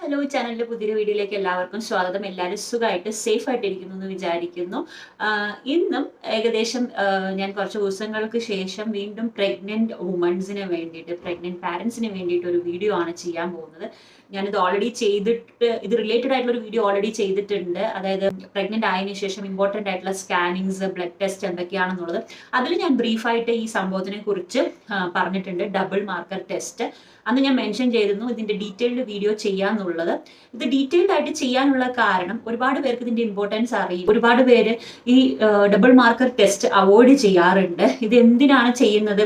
Hello ചാനലിന്റെ പുതിയൊരു വീഡിയോയിലേക്ക് എല്ലാവർക്കും സ്വാഗതം. എല്ലാവരും സുഖമായിട്ട് സേഫ് ആയിട്ടിരിക്കുന്നു എന്ന് വിചാരിക്കുന്നു. ഇന്നും ഏകദേശം ഞാൻ കുറച്ച് ദിവസങ്ങൾക്ക് ശേഷം വീണ്ടും പ്രഗ്നന്റ് വുമൺസിന് വേണ്ടിയിട്ട്, പ്രഗ്നന്റ് പാരൻസിന് വേണ്ടിയിട്ട് ഒരു വീഡിയോ ആണ് ചെയ്യാൻ പോകുന്നത്. ഞാനിത് ഓൾറെഡി ചെയ്തിട്ട്, ഇത് റിലേറ്റഡ് ആയിട്ടുള്ള ഒരു വീഡിയോ ഓൾറെഡി ചെയ്തിട്ടുണ്ട്. അതായത് പ്രഗ്നന്റ് ആയതിനു ശേഷം ഇമ്പോർട്ടന്റ് ആയിട്ടുള്ള സ്കാനിങ്സ്, ബ്ലഡ് ടെസ്റ്റ് എന്തൊക്കെയാണെന്നുള്ളത് അതിൽ ഞാൻ ബ്രീഫായിട്ട് ഈ സംഭവത്തിനെ കുറിച്ച് പറഞ്ഞിട്ടുണ്ട്. ഡബിൾ മാർക്കർ ടെസ്റ്റ് അന്ന് ഞാൻ മെൻഷൻ ചെയ്തിരുന്നു ഇതിന്റെ ഡീറ്റെയിൽഡ് വീഡിയോ ചെയ്യാന്നുള്ളത്. ഇത് ഡീറ്റെയിൽഡ് ആയിട്ട് ചെയ്യാനുള്ള കാരണം ഒരുപാട് പേർക്ക് ഇതിന്റെ ഇമ്പോർട്ടൻസ് അറിയും. ഒരുപാട് പേര് ഈ ഡബിൾ മാർക്കർ ടെസ്റ്റ് അവോയ്ഡ് ചെയ്യാറുണ്ട്. ഇത് എന്തിനാണ് ചെയ്യുന്നത്,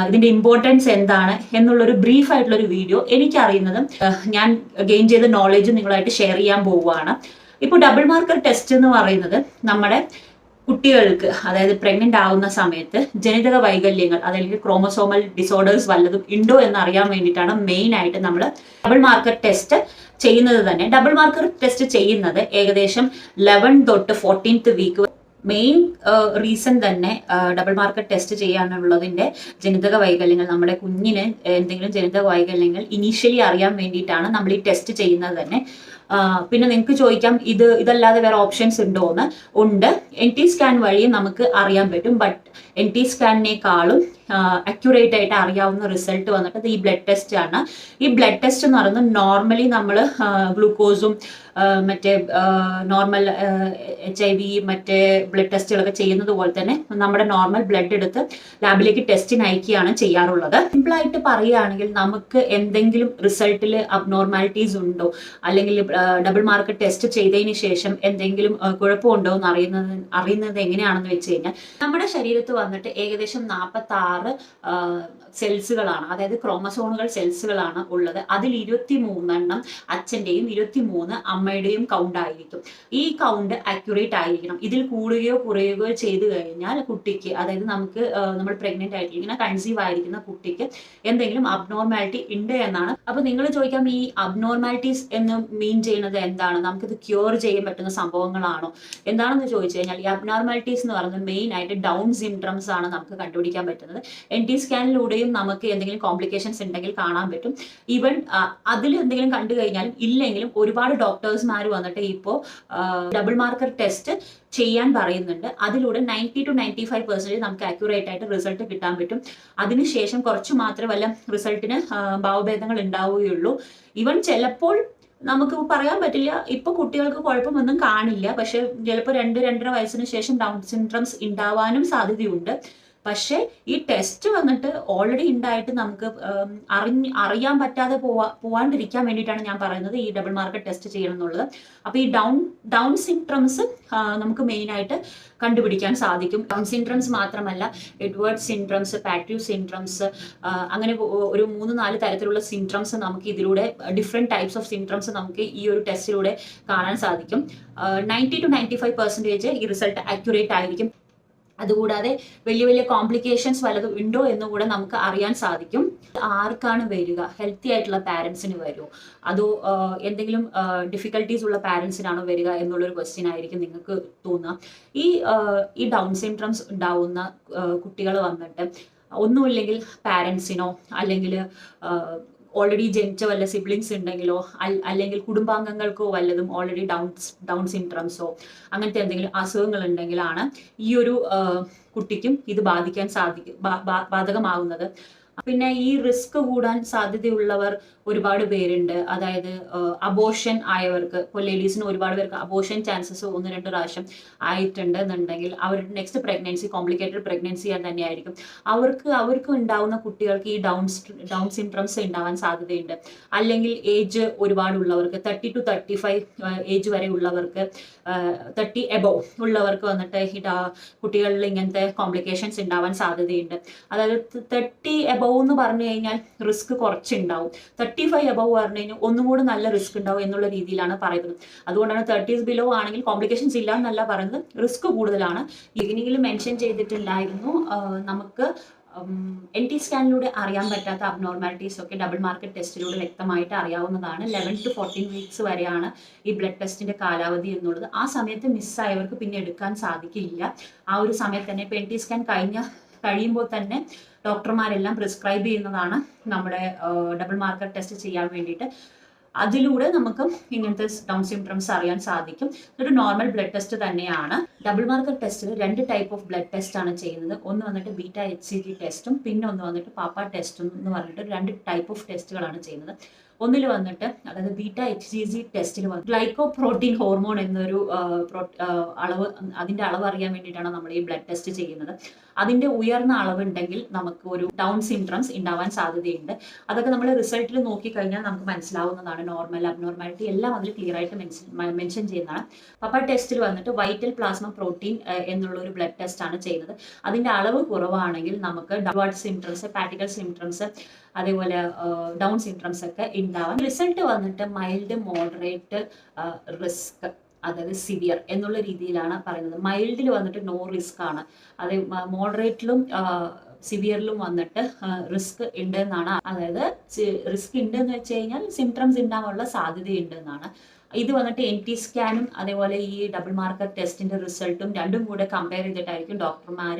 ഇതിന്റെ ഇമ്പോർട്ടൻസ് എന്താണ് എന്നുള്ളൊരു ബ്രീഫ് ആയിട്ടുള്ള ഒരു വീഡിയോ എനിക്കറിയുന്നതും ഞാൻ ഗെയിൻ ചെയ്ത നോളജ് നിങ്ങളായിട്ട് ഷെയർ ചെയ്യാൻ പോവുകയാണ്. ഇപ്പോൾ ഡബിൾ മാർക്കർ ടെസ്റ്റ് എന്ന് പറയുന്നത് നമ്മുടെ കുട്ടികൾക്ക്, അതായത് പ്രഗ്നന്റ് ആവുന്ന സമയത്ത് ജനിതക വൈകല്യങ്ങൾ, അല്ലെങ്കിൽ ക്രോമസോമൽ ഡിസോർഡേഴ്സ് വല്ലതും ഉണ്ടോ എന്ന് അറിയാൻ വേണ്ടിയിട്ടാണ് മെയിൻ ആയിട്ട് നമ്മൾ ഡബിൾ മാർക്കർ ടെസ്റ്റ് ചെയ്യുന്നത് തന്നെ. ഡബിൾ മാർക്കർ ടെസ്റ്റ് ചെയ്യുന്നത് ഏകദേശം 11 തൊട്ട് 14th വീക്ക്. മെയിൻ റീസൺ തന്നെ ഡബിൾ മാർക്കർ ടെസ്റ്റ് ചെയ്യാനുള്ളതിന്റെ ജനിതക വൈകല്യങ്ങൾ, നമ്മുടെ കുഞ്ഞിന് എന്തെങ്കിലും ജനിതക വൈകല്യങ്ങൾ ഇനീഷ്യലി അറിയാൻ വേണ്ടിയിട്ടാണ് നമ്മൾ ഈ ടെസ്റ്റ് ചെയ്യുന്നത് തന്നെ. പിന്നെ നിങ്ങൾക്ക് ചോദിക്കാം, ഇതല്ലാതെ വേറെ ഓപ്ഷൻസ് ഉണ്ടോ എന്ന്. ഉണ്ട്, NT സ്കാൻ വഴി നമുക്ക് അറിയാൻ പറ്റും. ബട്ട് NT സ്കാനിനേക്കാളും അക്യുറേറ്റ് ആയിട്ട് അറിയാവുന്ന റിസൾട്ട് വന്നിട്ട് ഈ ബ്ലഡ് ടെസ്റ്റ് ആണ്. ഈ ബ്ലഡ് ടെസ്റ്റ് എന്ന് പറയുന്നത് നോർമലി നമ്മൾ ഗ്ലൂക്കോസും മറ്റേ നോർമൽ HIV മറ്റേ ബ്ലഡ് ടെസ്റ്റുകളൊക്കെ ചെയ്യുന്നത് പോലെ തന്നെ നമ്മുടെ നോർമൽ ബ്ലഡ് എടുത്ത് ലാബിലേക്ക് ടെസ്റ്റിന് അയക്കുകയാണ് ചെയ്യാറുള്ളത്. സിമ്പിളായിട്ട് പറയുകയാണെങ്കിൽ, നമുക്ക് എന്തെങ്കിലും റിസൾട്ടിൽ അബ്നോർമാലിറ്റീസ് ഉണ്ടോ, അല്ലെങ്കിൽ ഡബിൾ മാർക്ക് ടെസ്റ്റ് ചെയ്തതിന് ശേഷം എന്തെങ്കിലും കുഴപ്പമുണ്ടോ എന്ന് അറിയുന്നത് എങ്ങനെയാണെന്ന് വെച്ച് കഴിഞ്ഞാൽ, നമ്മുടെ ശരീരത്ത് വന്നിട്ട് ഏകദേശം 46 സെൽസുകളാണ്, അതായത് ക്രോമസോണുകൾ സെൽസുകളാണ് ഉള്ളത്. അതിൽ 23 അച്ഛൻ്റെയും 23 അമ്മയുടെയും കൗണ്ട് ആയിരിക്കും. ഈ കൗണ്ട് അക്യുറേറ്റ് ആയിരിക്കണം. ഇതിൽ കൂടുകയോ കുറയുകയോ ചെയ്തു കഴിഞ്ഞാൽ കുട്ടിക്ക്, അതായത് നമ്മൾ പ്രഗ്നന്റ് ആയിട്ടിരിക്കുന്ന, കൺസീവ് ആയിരിക്കുന്ന കുട്ടിക്ക് എന്തെങ്കിലും അബ്നോർമാലിറ്റി ഉണ്ട് എന്നാണ്. അപ്പൊ നിങ്ങൾ ചോദിക്കാം, ഈ അബ്നോർമാലിറ്റീസ് എന്ന് മീൻ ചെയ്യുന്നത് എന്താണ്, നമുക്കിത് ക്യൂർ ചെയ്യാൻ പറ്റുന്ന സംഭവങ്ങളാണോ എന്താണെന്ന് ചോദിച്ചു കഴിഞ്ഞാൽ, ഈ അബ്നോർമാലിറ്റീസ് എന്ന് പറയുന്നത് മെയിൻ ആയിട്ട് ഡൗൺ സിൻഡ്രംസ് ആണ് നമുക്ക് കണ്ടുപിടിക്കാൻ പറ്റുന്നത്. NT സ്കാനിലൂടെയും നമുക്ക് എന്തെങ്കിലും കോംപ്ലിക്കേഷൻസ് ഉണ്ടെങ്കിൽ കാണാൻ പറ്റും. ഈവൻ അതിൽ എന്തെങ്കിലും കണ്ടു കഴിഞ്ഞാലും ഇല്ലെങ്കിലും ഒരുപാട് ഡോക്ടേഴ്സ്മാർ വന്നിട്ട് ഇപ്പോൾ ഡബിൾ മാർക്കർ ടെസ്റ്റ് ചെയ്യാൻ പറയുന്നുണ്ട്. അതിലൂടെ 90 to 95% നമുക്ക് അക്യുറേറ്റ് ആയിട്ട് റിസൾട്ട് കിട്ടാൻ പറ്റും. അതിനുശേഷം കുറച്ച് മാത്രമേ വല്ല റിസൾട്ടിന് ഭാവഭേദങ്ങൾ ഉണ്ടാവുകയുള്ളൂ. ഈവൻ ചിലപ്പോൾ നമുക്ക് പറയാൻ പറ്റില്ല, ഇപ്പൊ കുട്ടികൾക്ക് കുഴപ്പമൊന്നും കാണില്ല, പക്ഷെ ചിലപ്പോൾ 2-2.5 വയസ്സിന് ശേഷം ഡൗൺ സിൻഡ്രംസ് ഉണ്ടാവാനും സാധ്യതയുണ്ട്. പക്ഷെ ഈ ടെസ്റ്റ് വന്നിട്ട് ഓൾറെഡി ഉണ്ടായിട്ട് നമുക്ക് അറിയാൻ പറ്റാതെ പോവാണ്ടിരിക്കാൻ വേണ്ടിയിട്ടാണ് ഞാൻ പറയുന്നത് ഈ ഡബിൾ മാർക്കർ ടെസ്റ്റ് ചെയ്യണം എന്നുള്ളത്. അപ്പൊ ഈ ഡൗൺ സിൻഡ്രംസ് നമുക്ക് മെയിൻ ആയിട്ട് കണ്ടുപിടിക്കാൻ സാധിക്കും. ഡൗൺ സിൻഡ്രംസ് മാത്രമല്ല, എഡ്വേർഡ് സിൻഡ്രംസ്, പാറ്റീവ് സിൻഡ്രംസ്, അങ്ങനെ ഒരു 3-4 തരത്തിലുള്ള സിൻഡ്രംസ് നമുക്ക് ഇതിലൂടെ, ഡിഫറെന്റ് ടൈപ്സ് ഓഫ് സിൻഡ്രംസ് നമുക്ക് ഈ ഒരു ടെസ്റ്റിലൂടെ കാണാൻ സാധിക്കും. 90 to 95% ഈ റിസൾട്ട് അക്യുറേറ്റ് ആയിരിക്കും. അതുകൂടാതെ വലിയ വലിയ കോംപ്ലിക്കേഷൻസ് വല്ലതും ഉണ്ടോ എന്നുകൂടെ നമുക്ക് അറിയാൻ സാധിക്കും. ആർക്കാണ് വരിക, ഹെൽത്തി ആയിട്ടുള്ള പാരൻസിന് വരുമോ, അതോ എന്തെങ്കിലും ഡിഫിക്കൽട്ടീസ് ഉള്ള പാരൻസിനാണോ വരിക എന്നുള്ളൊരു ക്വസ്റ്റ്യൻ ആയിരിക്കും നിങ്ങൾക്ക് തോന്നുക. ഈ ഡൗൺ സിൻഡ്രംസ് ഉണ്ടാവുന്ന കുട്ടികൾ വന്നിട്ട് ഒന്നുമില്ലെങ്കിൽ പാരൻസിനോ, അല്ലെങ്കിൽ ഓൾറെഡി ജനിച്ച വല്ല സിബ്ലിങ്സ് ഉണ്ടെങ്കിലോ, അല്ലെങ്കിൽ കുടുംബാംഗങ്ങൾക്കോ വല്ലതും ഓൾറെഡി ഡൗൺ സിൻഡ്രംസോ അങ്ങനത്തെ എന്തെങ്കിലും അസുഖങ്ങൾ ഉണ്ടെങ്കിലാണ് ഈ ഒരു കുട്ടിക്കും ഇത് ബാധകമാകുന്നത്. പിന്നെ ഈ റിസ്ക് കൂടാൻ സാധ്യതയുള്ളവർ ഒരുപാട് പേരുണ്ട്. അതായത് അബോർഷൻ ആയവർക്ക്, ഇപ്പോൾ ലേഡീസിന് ഒരുപാട് പേർക്ക് അബോർഷൻ ചാൻസസ് 1-2 പ്രാവശ്യം ആയിട്ടുണ്ട് എന്നുണ്ടെങ്കിൽ അവരുടെ നെക്സ്റ്റ് പ്രഗ്നൻസി കോംപ്ലിക്കേറ്റഡ് പ്രഗ്നൻസി തന്നെയായിരിക്കും. അവർക്ക് ഉണ്ടാവുന്ന കുട്ടികൾക്ക് ഈ ഡൗൺ സിൻഡ്രംസ് ഉണ്ടാവാൻ സാധ്യതയുണ്ട്. അല്ലെങ്കിൽ ഏജ് ഒരുപാടുള്ളവർക്ക്, 30 to 35 ഏജ് വരെ ഉള്ളവർക്ക്, 30 എബോവ് ഉള്ളവർക്ക് വന്നിട്ട് കുട്ടികളിൽ ഇങ്ങനത്തെ കോംപ്ലിക്കേഷൻസ് ഉണ്ടാവാൻ സാധ്യതയുണ്ട്. അതായത് 30 എബോവ് എന്ന് പറഞ്ഞു കഴിഞ്ഞാൽ റിസ്ക് കുറച്ചുണ്ടാവും, 35 എബോവ് പറഞ്ഞു കഴിഞ്ഞാൽ ഒന്നും കൂടെ നല്ല റിസ്ക് ഉണ്ടാവും എന്നുള്ള രീതിയിലാണ് പറയുന്നത്. അതുകൊണ്ടാണ് 30s ബിലോ ആണെങ്കിൽ കോംപ്ലിക്കേഷൻസ് ഇല്ല എന്നല്ല പറയുന്നത്, റിസ്ക് കൂടുതലാണ്. ബിഗിനിങ്ങിൽ മെൻഷൻ ചെയ്തിട്ടുണ്ടായിരുന്നു, നമുക്ക് NT സ്കാനിലൂടെ അറിയാൻ പറ്റാത്ത അബ്നോർമാലിറ്റീസ് ഒക്കെ ഡബിൾ മാർക്കർ ടെസ്റ്റിലൂടെ വ്യക്തമായിട്ട് അറിയാവുന്നതാണ്. 11 to 14 വീക്സ് വരെയാണ് ഈ ബ്ലഡ് ടെസ്റ്റിന്റെ കാലാവധി എന്നുള്ളത്. ആ സമയത്ത് മിസ്സായവർക്ക് പിന്നെ എടുക്കാൻ സാധിക്കില്ല. ആ ഒരു സമയത്ത് തന്നെ ഇപ്പോൾ NT സ്കാൻ കഴിയുമ്പോൾ തന്നെ ഡോക്ടർമാരെല്ലാം പ്രിസ്ക്രൈബ് ചെയ്യുന്നതാണ് നമ്മുടെ ഡബിൾ മാർക്കർ ടെസ്റ്റ് ചെയ്യാൻ വേണ്ടിയിട്ട്. അതിലൂടെ നമുക്ക് ഇങ്ങനത്തെ ഡൗൺ സിംപ്റ്റംസ് അറിയാൻ സാധിക്കും. ഇതൊരു നോർമൽ ബ്ലഡ് ടെസ്റ്റ് തന്നെയാണ്. ഡബിൾ മാർക്കർ ടെസ്റ്റിൽ 2 ടൈപ്പ് ഓഫ് ബ്ലഡ് ടെസ്റ്റ് ആണ് ചെയ്യുന്നത്. ഒന്ന് വന്നിട്ട് ബീറ്റ HCG ടെസ്റ്റും പിന്നെ ഒന്ന് വന്നിട്ട് പാപ്പ ടെസ്റ്റും എന്ന് പറഞ്ഞിട്ട് 2 ടൈപ്പ് ഓഫ് ടെസ്റ്റുകളാണ് ചെയ്യുന്നത്. ഒന്നിൽ വന്നിട്ട് അതായത് ബീറ്റ HCG ടെസ്റ്റിൽ വന്നിട്ട് ഗ്ലൈക്കോ പ്രോട്ടീൻ ഹോർമോൺ എന്നൊരു അതിന്റെ അളവ് അറിയാൻ വേണ്ടിയിട്ടാണ് നമ്മൾ ഈ ബ്ലഡ് ടെസ്റ്റ് ചെയ്യുന്നത്. അതിന്റെ ഉയർന്ന അളവുണ്ടെങ്കിൽ നമുക്ക് ഒരു ഡൗൺ സിംപ്റ്റംസ് ഉണ്ടാവാൻ സാധ്യതയുണ്ട്. അതൊക്കെ നമ്മൾ റിസൾട്ടിൽ നോക്കിക്കഴിഞ്ഞാൽ നമുക്ക് മനസ്സിലാവുന്നതാണ്. നോർമൽ, അബ്നോർമാലിറ്റി എല്ലാം അതിൽ ക്ലിയർ ആയിട്ട് മെൻഷൻ ചെയ്യുന്നതാണ്. പപ്പ ടെസ്റ്റിൽ വന്നിട്ട് വൈറ്റൽ പ്ലാസ്മ പ്രോട്ടീൻ എന്നുള്ള ഒരു ബ്ലഡ് ടെസ്റ്റ് ആണ് ചെയ്യുന്നത്. അതിന്റെ അളവ് കുറവാണെങ്കിൽ നമുക്ക് ഡൗൺവേർഡ് സിംപ്റ്റംസ്, പാറ്റിക്കൽ സിംപ്റ്റംസ്, അതേപോലെ ഡൗൺ സിംപ്റ്റംസ് ഒക്കെ ഉണ്ടാവാൻ. റിസൾട്ട് വന്നിട്ട് മൈൽഡ്, മോഡറേറ്റ്, റിസ്ക്, അതായത് സിവിയർ എന്നുള്ള രീതിയിലാണ് പറയുന്നത്. മൈൽഡിൽ വന്നിട്ട് നോ റിസ്ക് ആണ്, അത് മോഡറേറ്റിലും സിവിയറിലും വന്നിട്ട് റിസ്ക് ഉണ്ട് എന്നാണ്. അതായത് റിസ്ക് ഉണ്ട് എന്ന് വെച്ച് കഴിഞ്ഞാൽ സിംപ്റ്റംസ് ഉണ്ടാവാനുള്ള സാധ്യതയുണ്ട് എന്നാണ്. ഇത് വന്നിട്ട് NT സ്കാനും അതേപോലെ ഈ ഡബിൾ മാർക്കർ ടെസ്റ്റിന്റെ റിസൾട്ടും രണ്ടും കൂടെ കമ്പയർ ചെയ്തിട്ടായിരിക്കും ഡോക്ടർമാർ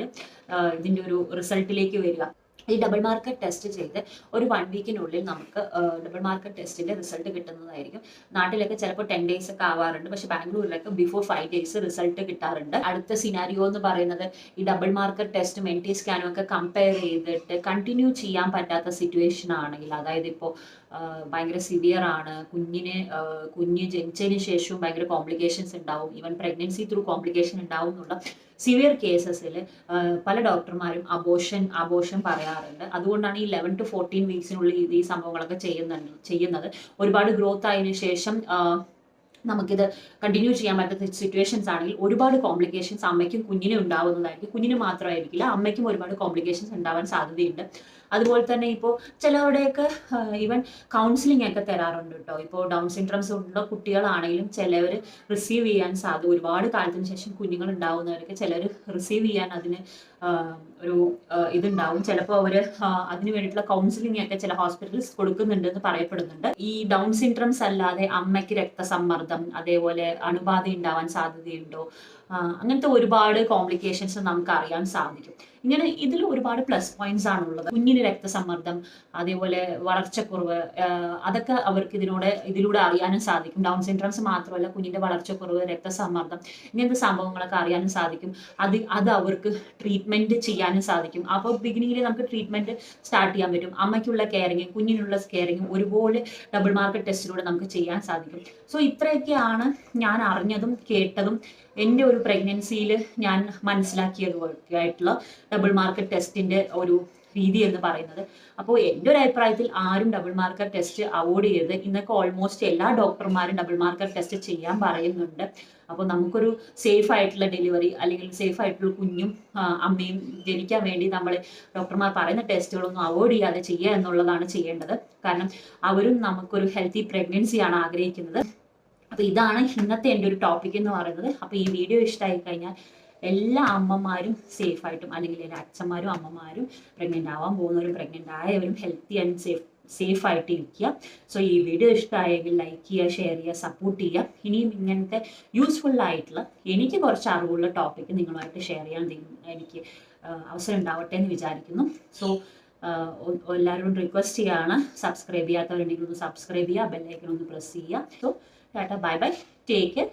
ഇതിന്റെ ഒരു റിസൾട്ടിലേക്ക് വരിക. ഈ ഡബിൾ മാർക്കർ ടെസ്റ്റ് ചെയ്ത് ഒരു 1 വീക്കിനുള്ളിൽ നമുക്ക് ഡബിൾ മാർക്കർ ടെസ്റ്റിന്റെ റിസൾട്ട് കിട്ടുന്നതായിരിക്കും. നാട്ടിലൊക്കെ ചിലപ്പോൾ 10 ഡേയ്സ് ഒക്കെ ആവാറുണ്ട്, പക്ഷെ ബാംഗ്ലൂരിലൊക്കെ ബിഫോർ 5 ഡേയ്സ് റിസൾട്ട് കിട്ടാറുണ്ട്. അടുത്ത സിനാരിയോ എന്ന് പറയുന്നത് ഈ ഡബിൾ മാർക്കർ ടെസ്റ്റും NT സ്കാനും ഒക്കെ കമ്പയർ ചെയ്തിട്ട് കണ്ടിന്യൂ ചെയ്യാൻ പറ്റാത്ത സിറ്റുവേഷൻ ആണെങ്കിൽ, അതായത് ഇപ്പോൾ ഭയങ്കര സിവിയർ ആണ്, കുഞ്ഞ് ജനിച്ചതിന് ശേഷവും ഭയങ്കര കോംപ്ലിക്കേഷൻസ് ഉണ്ടാവും, ഈവൻ പ്രഗ്നൻസി ത്രൂ കോംപ്ലിക്കേഷൻ ഉണ്ടാവും എന്നുള്ള സിവിയർ കേസസിൽ പല ഡോക്ടർമാരും അബോഷൻ പറയാറുണ്ട്. അതുകൊണ്ടാണ് ഈ 11 to 14 വീക്സിനുള്ളിൽ ഈ സംഭവങ്ങളൊക്കെ ചെയ്യുന്നത്. ഒരുപാട് ഗ്രോത്ത് ആയതിനു ശേഷം നമുക്കിത് കണ്ടിന്യൂ ചെയ്യാൻ പറ്റാത്ത സിറ്റുവേഷൻസ് ആണെങ്കിൽ ഒരുപാട് കോംപ്ലിക്കേഷൻസ് അമ്മയ്ക്കും കുഞ്ഞിനും ഉണ്ടാവുന്നതായിരിക്കും. കുഞ്ഞിന് മാത്രമായിരിക്കില്ല, അമ്മയ്ക്കും ഒരുപാട് കോംപ്ലിക്കേഷൻസ് ഉണ്ടാവാൻ സാധ്യതയുണ്ട്. അതുപോലെ തന്നെ ഇപ്പോൾ ചിലരുടെയൊക്കെ ഈവൻ കൗൺസിലിംഗ് ഒക്കെ തരാറുണ്ട് കേട്ടോ. ഇപ്പോൾ ഡൗൺ സിൻഡ്രോംസ് ഉള്ള കുട്ടികളാണെങ്കിലും ചിലവർ റിസീവ് ചെയ്യാൻ ഒരുപാട് കാലത്തിന് ശേഷം കുഞ്ഞുങ്ങൾ ഉണ്ടാവുന്നവരൊക്കെ ചിലർ റിസീവ് ചെയ്യാൻ അതിന് ഒരു ഇതുണ്ടാവും. ചിലപ്പോൾ അവർ അതിന് വേണ്ടിയിട്ടുള്ള കൗൺസിലിംഗ് ഒക്കെ ചില ഹോസ്പിറ്റൽസ് കൊടുക്കുന്നുണ്ടെന്ന് പറയപ്പെടുന്നുണ്ട്. ഈ ഡൗൺ സിൻഡ്രോംസ് അല്ലാതെ അമ്മയ്ക്ക് രക്തസമ്മർദ്ദം, അതേപോലെ അണുബാധ ഉണ്ടാവാൻ സാധ്യതയുണ്ടോ, അങ്ങനത്തെ ഒരുപാട് കോംപ്ലിക്കേഷൻസ് നമുക്ക് അറിയാൻ സാധിക്കും. ഇങ്ങനെ ഇതിൽ ഒരുപാട് പ്ലസ് പോയിന്റ്സ് ആണുള്ളത്. കുഞ്ഞിന് രക്തസമ്മർദ്ദം, അതേപോലെ വളർച്ചക്കുറവ്, അതൊക്കെ അവർക്ക് ഇതിലൂടെ അറിയാനും സാധിക്കും. ഡൗൺ സിൻഡ്രോംസ് മാത്രമല്ല, കുഞ്ഞിന്റെ വളർച്ചക്കുറവ്, രക്തസമ്മർദ്ദം, ഇങ്ങനത്തെ സംഭവങ്ങളൊക്കെ അറിയാനും സാധിക്കും. അത് അവർക്ക് ട്രീറ്റ്മെന്റ് ചെയ്യാനും സാധിക്കും. അപ്പോൾ ബിഗിനിങ്ങിൽ നമുക്ക് ട്രീറ്റ്മെന്റ് സ്റ്റാർട്ട് ചെയ്യാൻ പറ്റും. അമ്മയ്ക്കുള്ള കെയറിങ്ങും കുഞ്ഞിനുള്ള കെയറിങ്ങും ഒരുപോലെ ഡബിൾ മാർക്കർ ടെസ്റ്റിലൂടെ നമുക്ക് ചെയ്യാൻ സാധിക്കും. സോ ഇത്രയൊക്കെയാണ് ഞാൻ അറിഞ്ഞതും കേട്ടതും എൻ്റെ ഒരു പ്രഗ്നൻസിയിൽ ഞാൻ മനസ്സിലാക്കിയതുമായിട്ടുള്ള ഡബിൾ മാർക്കർ ടെസ്റ്റിന്റെ ഒരു രീതി എന്ന് പറയുന്നത്. അപ്പോൾ എൻ്റെ ഒരു അഭിപ്രായത്തിൽ ആരും ഡബിൾ മാർക്കർ ടെസ്റ്റ് അവോയ്ഡ് ചെയ്യരുത്. ഇന്നൊക്കെ ഓൾമോസ്റ്റ് എല്ലാ ഡോക്ടർമാരും ഡബിൾ മാർക്കർ ടെസ്റ്റ് ചെയ്യാൻ പറയുന്നുണ്ട്. അപ്പോൾ നമുക്കൊരു സേഫ് ആയിട്ടുള്ള ഡെലിവറി അല്ലെങ്കിൽ സേഫ് ആയിട്ടുള്ള കുഞ്ഞും അമ്മയും ജനിക്കാൻ വേണ്ടി നമ്മൾ ഡോക്ടർമാർ പറയുന്ന ടെസ്റ്റുകളൊന്നും അവോയ്ഡ് ചെയ്യാതെ ചെയ്യുക എന്നുള്ളതാണ് ചെയ്യേണ്ടത്. കാരണം അവരും നമുക്കൊരു ഹെൽത്തി പ്രഗ്നൻസിയാണ് ആഗ്രഹിക്കുന്നത്. അപ്പോൾ ഇതാണ് ഇന്നത്തെ എൻ്റെ ഒരു ടോപ്പിക് എന്ന് പറയുന്നത്. അപ്പോൾ ഈ വീഡിയോ ഇഷ്ടമായി കഴിഞ്ഞാൽ എല്ലാ അമ്മമാരും സേഫായിട്ടും, അല്ലെങ്കിൽ എൻ്റെ അച്ഛന്മാരും അമ്മമാരും പ്രഗ്നൻ്റ് ആവാൻ പോകുന്നവരും പ്രഗ്നൻ്റ് ആയവരും ഹെൽത്തി ആൻഡ് സേഫ് ആയിട്ട് ഇരിക്കുക. സോ ഈ വീഡിയോ ഇഷ്ടമായെങ്കിൽ ലൈക്ക് ചെയ്യുക, ഷെയർ ചെയ്യുക, സപ്പോർട്ട് ചെയ്യുക. ഇനിയും ഇങ്ങനത്തെ യൂസ്ഫുൾ ആയിട്ടുള്ള എനിക്ക് കുറച്ച് അറിവുള്ള ടോപ്പിക്ക് നിങ്ങളുമായിട്ട് ഷെയർ ചെയ്യാൻ എനിക്ക് അവസരം ഉണ്ടാവട്ടെ എന്ന് വിചാരിക്കുന്നു. സോ എല്ലാവരോടും റിക്വസ്റ്റ് ചെയ്യുകയാണ്, സബ്സ്ക്രൈബ് ചെയ്യാത്തവരുണ്ടെങ്കിൽ ഒന്ന് സബ്സ്ക്രൈബ് ചെയ്യുക, ബെല്ലൈക്കൺ ഒന്ന് പ്രസ് ചെയ്യുക. So Tata, bye bye, take care.